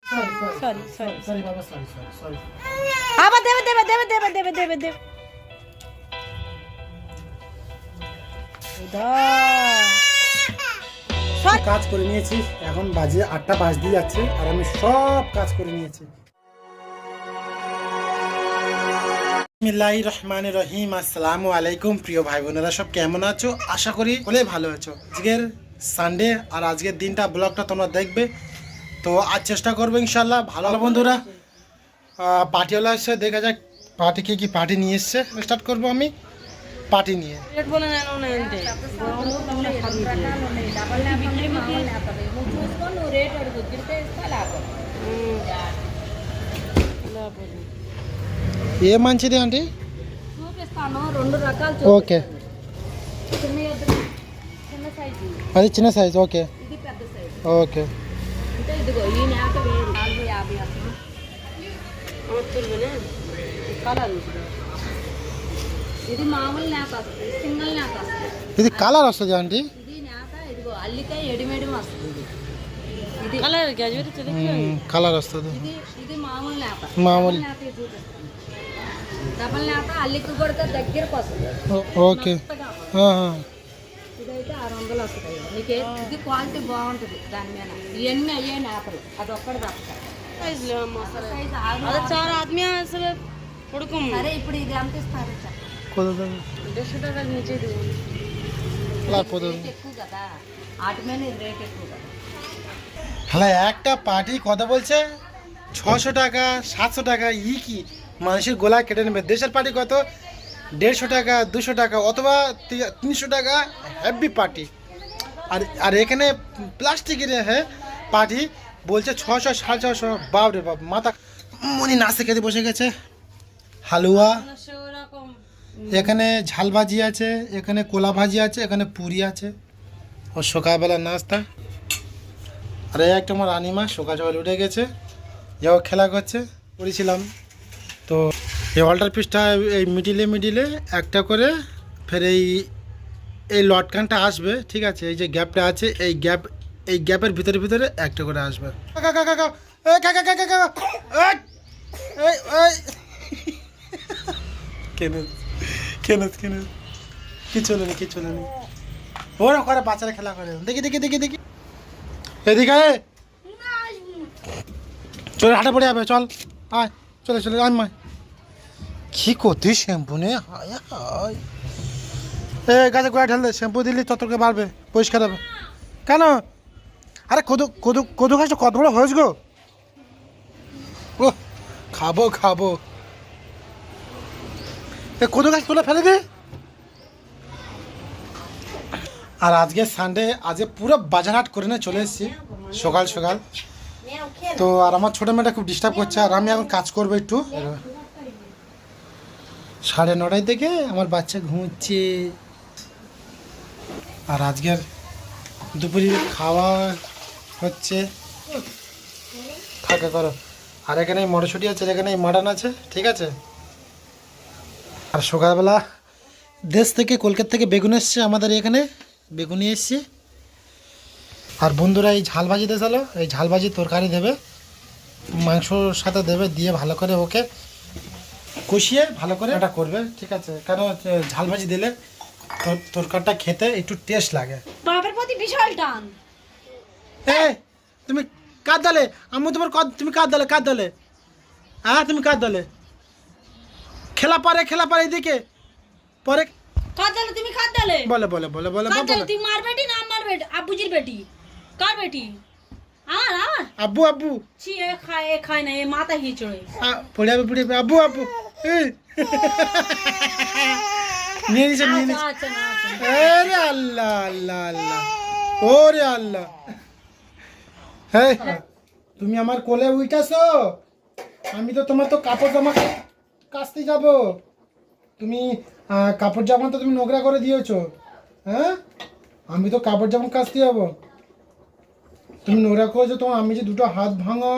Sorry sorry sorry বাবা, sorry sorry sorry. আবার দেবে দেবে দেবে দেবে দেবে দেবে দেবে কাজ করে নিয়েছি, এখন বাজে 8টা বাজতে যাচ্ছে আর আমি সব কাজ করে নিয়েছি। বিসমিল্লাহির রহমানির রহিম। আসসালামু আলাইকুম প্রিয় ভাই বোনেরা, সব কেমন আছো? আশা করি বলে ভালো আছো। আজকের সানডে আর আজকের দিনটা ব্লগটা তোমরা দেখবে, তো আজ চেষ্টা করবো ইনশাল্লাহ। ভালো বন্ধুরা, পার্টিওয়ালা এসে দেখা যাক পার্টিকে কি পার্টি নিয়ে এসছে। স্টার্ট করবো আমি পার্টি নিয়ে। ఏ మంచిది ఆంటీ? చూపిస్తాను, రెండు రకాలు ఓకే, చిన్న సైజు, అది చిన్న సైజ్. ఓకే ఇది పెద్ద సైజు. ఓకే. అంటే ఇదిగో ఈ నేత వేరు 450 అసలు కలర్. ఇది మామూలు నేత వస్తుంది, సింగిల్ నేత వస్తుంది. ఇది కలర్ వస్తుంది ఆంటీ? ఇది నేత, ఇదిగో అల్లికాయ ఎడిమెడి వస్తుంది. ఇది కలర్ వస్తుంది. ఇది ఇది మామూలు నేత. మామూలు నేత చూపిస్తాను. డబల్ నేత అల్లికి కొడితే దగ్గరకు వస్తుంది. ఓకే. ఇదైతే 600 వస్తుంది. నీకు ఇది క్వాలిటీ బాగుంటుంది. దాని మీద ఇవన్నీ అయ్యే నేతలు, అది ఒక్కటి తప్పుతాయి. चार आदमी असल हुडकम సరే ఇప్పుడు ఇది ఎంత ఇస్తారు ఎక్కువ కదా, వాటి మీద ఇది రేట్ ఎక్కువ కదా. হ্যালো, একটা পার্টি কথা বলছে 600 টাকা 700 টাকা, ই কি মানুষের গোলা কেটে নেবে। দেশের পার্টি কত 150 টাকা 200 টাকা অথবা 300 টাকা হ্যাপি পার্টি। আর আর এখানে প্লাস্টিকের হ্যাঁ পার্টি বলছে 600 650। বাপ রে বাপ, মাথা মনি নাচতে খেতে বসে গেছে। হালুয়া, এখানে ঝাল ভাজি আছে, এখানে কোলা ভাজি আছে, এখানে পুরি আছে। ও সকালবেলা নাস্তা। আর এই একটা আমার রানিমা সকাল সকাল উঠে গেছে, যাও খেলা করছে। করেছিলাম তো এই অল্টার পিসটা এই মিডিলে একটা করে ফের এই লটকানটা আসবে, ঠিক আছে? এই যে গ্যাপটা আছে, এই গ্যাপের ভিতরে একটা করে আসবে। কেন কিছু নেই ওরা করে, বাচ্চারা খেলা করে। দেখি এদিকে চলে, হাঁটা পড়ে যাবে। চল আয়, চলে আয় মা। কি করতিস শ্যাম্পু নে? হায় হায়, গাছে গোড়া ঢাল দে। শ্যাম্পু দিলি ততকে বাড়বে, পরিষ্কার হবে। কেন? আরে কদু গাছটা কত বড় হয়েছ গো। ও খাবো কদু গাছ তুলে ফেলে দে। আর আজকে সানডে, আজকে পুরো বাজার হাট করে নিয়ে চলে এসেছি সকাল। তো আর আমার ছোটো মেয়েটা খুব ডিস্টার্ব করছে, আর আমি এখন কাজ করবো একটু। 9:30 থেকে আমার বাচ্চা ঘুমোচ্ছে। আর আজকের দুপুরে খাওয়া হচ্ছে, থাকা করো। আর এখানে মটরশুঁটি আছে, এখানে মাটন আছে, ঠিক আছে? আর সকালবেলা দেশ থেকে কলকাতা থেকে বেগুন এসছে আমাদের এখানে, বেগুনি এসছে। আর বন্ধুরা এই ঝাল ভাজি দেখালো, এই ঝাল ভাজি তরকারি দেবে, মাংসর সাথে দেবে, দিয়ে ভালো করে ওকে কষিয়ে ভালো করে এটা করবে, ঠিক আছে? কারণ ঝাল ভাজি দিলে তরকারিটা খেতে একটু টেস্ট লাগে। বাপের প্রতি বিশাল টান। তুমি কার দলে? আমি তোমার তুমি কার দলে? হ্যাঁ তুমি কার দলে? খেলা পারে এদিকে পরে। কার দলে? তুমি কার দলে? বলে কার দলে? তুই মার বেটি না আমার বেটি? আব্বুজির বেটি? কার বেটি? আমার আব্বু ছি, এ খায় না, এ মাথা হিচড়ে পড়ে যাবে। আব্বু নিয়ে নিছে। আরে আল্লাহ ওরে আল্লাহ। হ্যাঁ তুমি আমার কোলে উইটাছো, আমি তো তোমার তো কাপড় জামা কাচতে যাব। তুমি কাপড় জামা তো তুমি নোংরা করে দিয়েছো। হ্যাঁ আমি তো কাপড় জামা কাচতে যাবো, তুমি নোংরা করেছো। তোমার আমি যে দুটো হাত ভাঙা,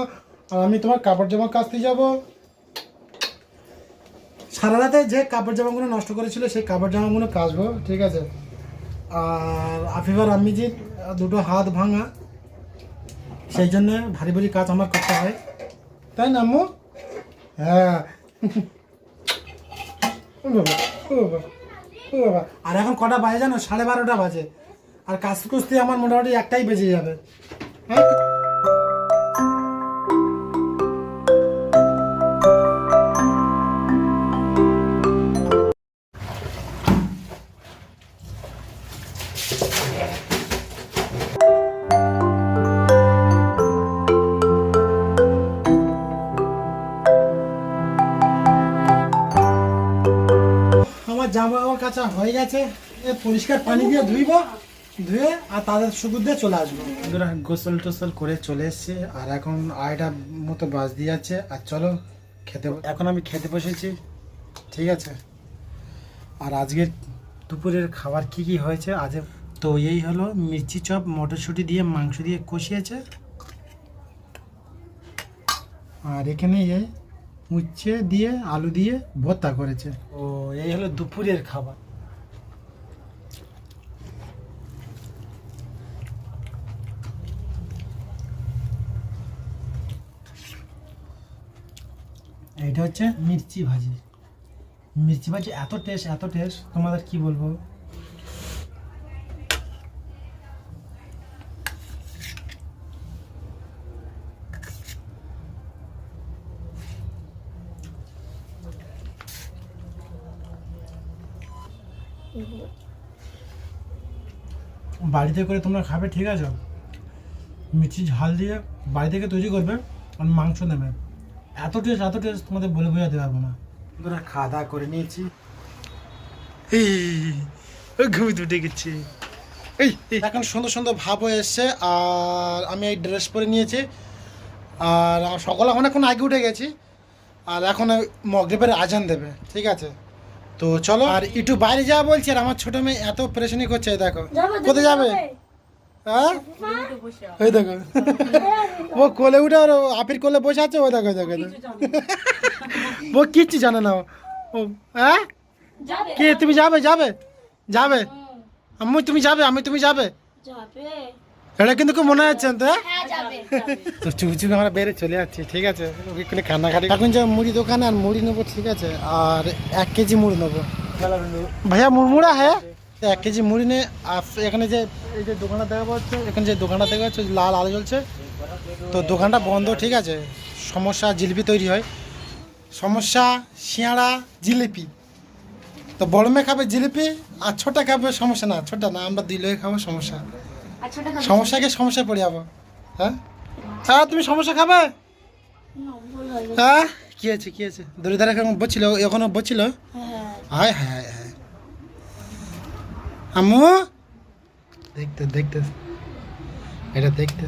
আর আমি তোমার কাপড় জামা কাচতে যাবো। সারা রাতে যে কাপড় জামাগুলো নষ্ট করেছিল সেই কাপড় জামাগুলো কাচবো, ঠিক আছে? আর আফিফার আমি যে দুটো হাত ভাঙা, সেই জন্য ভারী ভারী কাজ আমার করতে হয়, তাই না আম্মু? হ্যাঁ। ও বাবা, ও বাবা, ও বাবা। আর এখন কটা বাজে জানো? 12:30 বাজে। আর কাজ কুস্তি আমার মোটামুটি 1টাই বেজে যাবে। হ্যাঁ? আমার জামা কাপড় কাচা হয়ে গেছে, পরিষ্কার পানি দিয়ে ধুইব, ধুয়ে আর তাদের সুগুর দিয়ে চলে আসবো। গোসল টোসল করে চলে এসছে, আর এখন 2:30 মতো বাজ দিয়ে যাচ্ছে। আর চলো খেতে, এখন আমি খেতে বসেছি, ঠিক আছে? আর আজকের দুপুরের খাবার কি কি হয়েছে আজ, তো এই হলো মির্চি চপ, মটরশুঁটি দিয়ে মাংস দিয়ে কষিয়েছে, আর এখানে এই উচ্ছে দিয়ে আলু দিয়ে ভর্তা করেছে। ও এই হলো দুপুরের খাবার। এইটা হচ্ছে মির্চি ভাজি। মির্চি ভাজি এত টেস্ট, এত টেস্ট, তোমাদের কি বলবো। বাড়িতে করে তোমরা খাবে, ঠিক আছে? মির্চি ঝাল দিয়ে বাড়ি থেকে তৈরি করবে, আর মাংস নেবে, এত টেস্ট, এত টেস্ট, তোমাদের বলে বোঝাতে পারবো না। তোরা খাওয়া দাওয়া করে নিয়েছি, ঘুমিয়ে উঠে গেছি। এখন সুন্দর সুন্দর ভাব হয়ে এসছে, আর আমি এই ড্রেস পরে নিয়েছি, আর সকালে অনেকক্ষণ আগে উঠে গেছি, আর এখন মগরিবের আজান দেবে, ঠিক আছে? তো চলো, আর একটু বাইরে যাওয়া বলছি, আর আমার ছোট মেয়ে এত পরেশানি করছে, দেখো কোথায় যাবে। হ্যাঁ, ওই দেখো, ও কোলে উঠে ওর আপির কোলে বসে আছে, ও দেখো দেখো, ও কিচ্ছু জানে না ও। হ্যাঁ, কি তুমি যাবে? যাবে যাবে আম্মু, তুমি যাবে? তুমি যাবে? এটা কিন্তু খুব মনে হচ্ছে তো। তো চুপি চুপি আমরা বেড়ে চলে যাচ্ছি, ঠিক আছে? ওখানে কান্নাকাটি। এখন যাবো মুড়ি দোকানে, আর মুড়ি নেবো, ঠিক আছে? আর 1 কেজি মুড়ি নেবো। ভাইয়া মুড়মুড়া, হ্যাঁ 1 কেজি মুড়ি নে। আর এখানে যে এই যে দোকানটা দেখা পাচ্ছে, এখানে যে দোকানটা দেখা যাচ্ছে লাল আলো জ্বলছে, তো দোকানটা বন্ধ, ঠিক আছে? সমস্যা জিলিপি তৈরি হয়, সমস্যা সিঙাড়া জিলিপি। তো বড় মেয়ে খাবে জিলিপি, আর ছোটা খাবে সমস্যা না, ছোটা না, আমরা 2 লোক খাবো সমস্যা। সমস্যাকে সমস্যায় পড়ে যাবো। হ্যাঁ, হ্যাঁ, তুমি সমস্যা খাবে? হ্যাঁ, কি আছে, কি আছে? দরিদ্র এখন বলছিল, এখনো বলছিল। হায় হায় হায় হায়, আম্মু দেখতে দেখতে, এটা দেখতে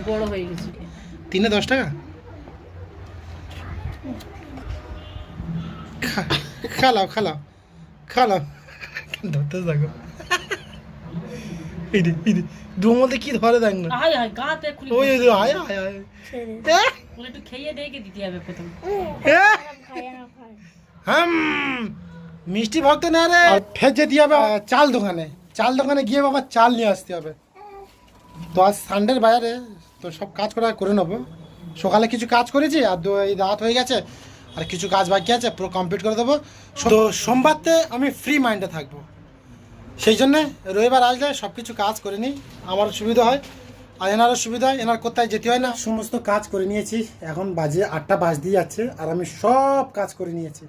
বড় হয়ে গেছে। 3-এ 10 টাকা। খালাও খালাও খালাও, ধরতে থাকো। এই দু মধ্যে কি ধরে দেখ না, ওই আয় আয় আয়, একটু খেয়ে দেখে দিতে হবে প্রথম। মিষ্টি ভক্ত না রে, ফের যেতে হবে চাল দোকানে, চাল দোকানে গিয়ে বাবা চাল নিয়ে আসতে হবে। তো আজ সানডের বাজারে, তো সব কাজ করে নেবো। সকালে কিছু কাজ করেছি, আর এই রাত হয়ে গেছে, আর কিছু কাজ বাকি আছে, পুরো কমপ্লিট করে দেবো। তো সোমবারতে আমি ফ্রি মাইন্ডে থাকবো, সেই জন্যে রবিবার আসলে সব কিছু কাজ করে নিই, আমার সুবিধা হয়, আর এনারও সুবিধা হয়, এনার কোথায় যেতে হয় না। সমস্ত কাজ করে নিয়েছি, এখন বাজে 8টা বাজতে যাচ্ছে, আর আমি সব কাজ করে নিয়েছি।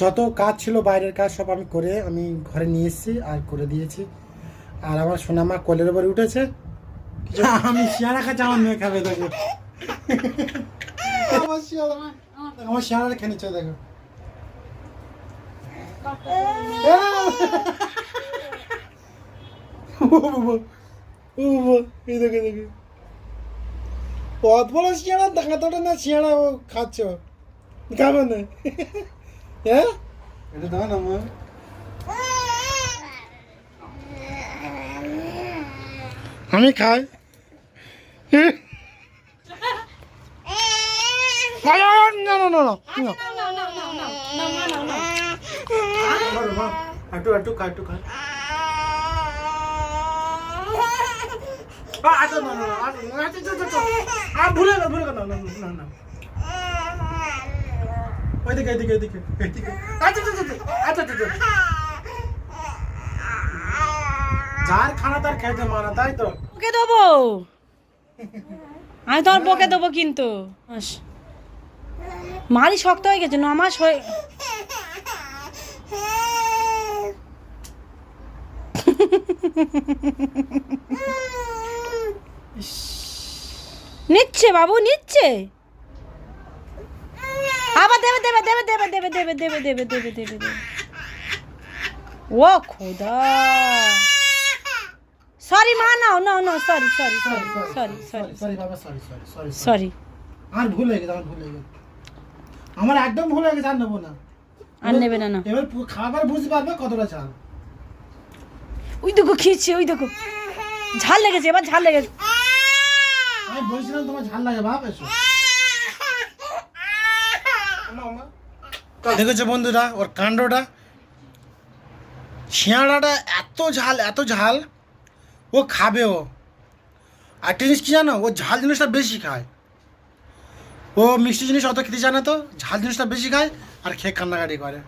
যত কাজ ছিল বাইরের কাজ সব আমি করে আমি ঘরে নিয়ে এসেছি আর করে দিয়েছি। আর আমার সোনামা কোলের উপরে উঠেছে, আমি শিয়ারা খাচ্ছি, আমার মেয়ে খাবে, দেখো আমার শিয়ারা খেয়ে নিচ্ছে, দেখো এই দেখে দেখে পথ বলো শিয়ারা, দেখা তোটা না শিয়ারা ও খাচ্ছ, খাবে না? হ্যাঁ, এটা দাও না মা। আমি খাই, না না না না, একটু একটু খা, একটু খা। আচ্ছা না না আচ্ছা আর ভুলে গেল না না না না ওইদিকে এদিকে এদিকে এদিকে আচ্ছা আচ্ছা আচ্ছা যার খানা তার খেতে মানা তাই তো বকে দেবো, আমি তোমার বকে দেবো কিন্তু। মারি শক্ত হয়ে গেছে, 9 মাস হয়ে নিচ্ছে বাবু নিচ্ছে, আবার দেবে দেবে দেবে দেবে দেবে দেবে দেবে দেবে দেবে দেবে দেবে। ও খোদা, সরি মা, নাও নাও নাও, sorry sorry sorry sorry sorry sorry বাবা সরি সরি সরি সরি। আর ভুল হয়ে গেছে আমার একদম ভুল হয়ে গেছে, আর নেবো না। আর নেবে না না। এবার খাবার বুঝতে পারবে কতটা চাল। ওই দেখো খেয়েছে, ওই দেখো ঝাল লেগেছে, এবার ঝাল লেগেছে। আমি বলছিলাম তোমার ঝাল লাগে বাপ, এসো। দেখেছো বন্ধুরা ওর কাণ্ডটা, শিয়াড়াটা এত ঝাল এত ঝাল, ও খাবেও। আর একটা জিনিস কি জানো, ও ঝাল জিনিসটা বেশি খায়। ও মিষ্টি জিনিস অত খেতে জানে, তো ঝাল জিনিসটা বেশি খায় আর খেয়ে কান্নাকাটি করে।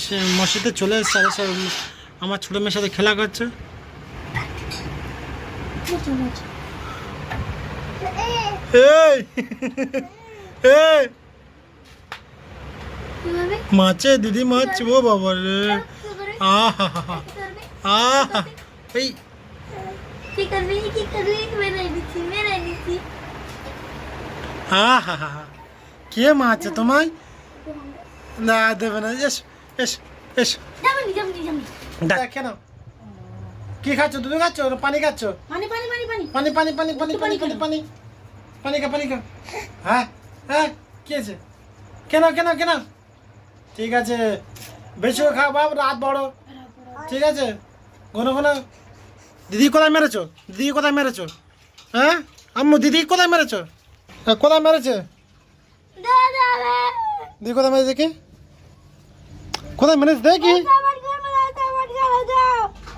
সে মসজিদে চলে এসছে, আর সব আমার ছোটো মেয়ের সাথে খেলা করছে। এই এই মাছে দিদি মাছ, ও বাবা রে, আহা আহা এই আহা কে মাছ তোমায় না দেবে না, এস এস এস দেখে না। কি খাচ্ছ, দুধ খাচ্ছ না পানি খাচ্ছ? পানি পানি পানি পানি পানি পানি পানি পানি পানি পানি পানি পানি খা পানি খা। হ্যাঁ হ্যাঁ কি আছে, কেন কেন কেন? ঠিক আছে বেশি খা বাপ, রাত বড়, ঠিক আছে। ঘন ঘন দিদি কোথায় মেরেছো, দিদি কোথায় মেরেছো? হ্যাঁ আম্মু দিদি কোথায় মেরেছো? কোথায় মেরেছে দিদি, কোথায় মেরেছে দেখি, কোথায় মেরেছে দেখি,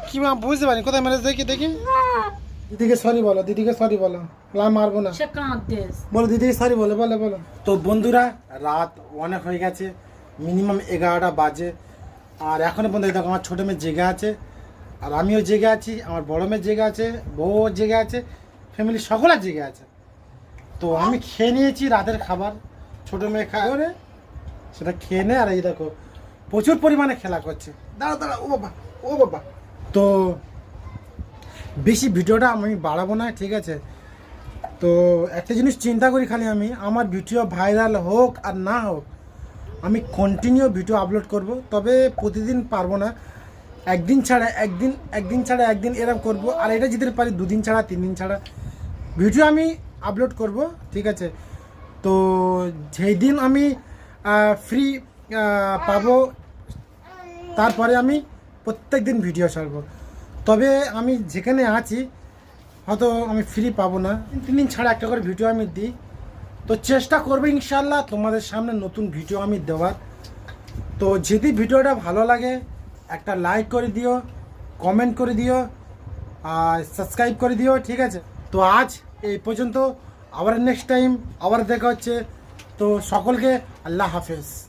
কি মা বুঝতে পারি কোথায় মেরেছে দেখি দেখি। দিদিকে সরি বলো, দিদিকে সরি বলো, মারবো না, সে কাঁদে। বলো দিদিকে সরি বলো, বলো বলো। তো বন্ধুরা রাত অনেক হয়ে গেছে, মিনিমাম 11টা বাজে, আর এখনো পর্যন্ত দেখো আমার ছোটো মেয়ে জেগে আছে, আর আমিও জেগে আছি, আমার বড় মেয়ে জেগে আছে, বউ জেগে আছে, ফ্যামিলি সকলে জেগে আছে। তো আমি খেয়ে নিয়েছি রাতের খাবার, ছোটো মেয়ে খাওয়ারে সেটা খেয়ে নে। আর এই দেখো প্রচুর পরিমাণে খেলা করছে, দাঁড়া দাঁড়া, ও বাবা ও বাবা। তো বেশি ভিডিওটা আমি বাড়াবো না, ঠিক আছে। তো একটা জিনিস চিন্তা করি খালি আমি, আমার ভিডিও ভাইরাল হোক আর না হোক, আমি কন্টিনিউ ভিডিও আপলোড করব। তবে প্রতিদিন পারবো না, একদিন ছাড়া একদিন, একদিন ছাড়া একদিন এরকম করব। আর এটা যেতে পারি 2 দিন ছাড়া 3 দিন ছাড়া ভিডিও আমি আপলোড করব, ঠিক আছে। তো যেই দিন আমি ফ্রি পাবো, তারপরে আমি প্রত্যেক দিন ভিডিও ছাড়বো। তবে আমি যেখানে আছি হয়তো আমি ফ্রি পাবো না, 3 দিন ছাড়া একটা করে ভিডিও আমি দিই। তো চেষ্টা করবো ইনশাল্লাহ তোমাদের সামনে নতুন ভিডিও আমি দেওয়ার। তো যদি ভিডিওটা ভালো লাগে একটা লাইক করে দিও, কমেন্ট করে দিও, আর সাবস্ক্রাইব করে দিও, ঠিক আছে। তো আজ এই পর্যন্ত, আবার নেক্সট টাইম আবার দেখা হচ্ছে। তো সকলকে আল্লাহ হাফেজ।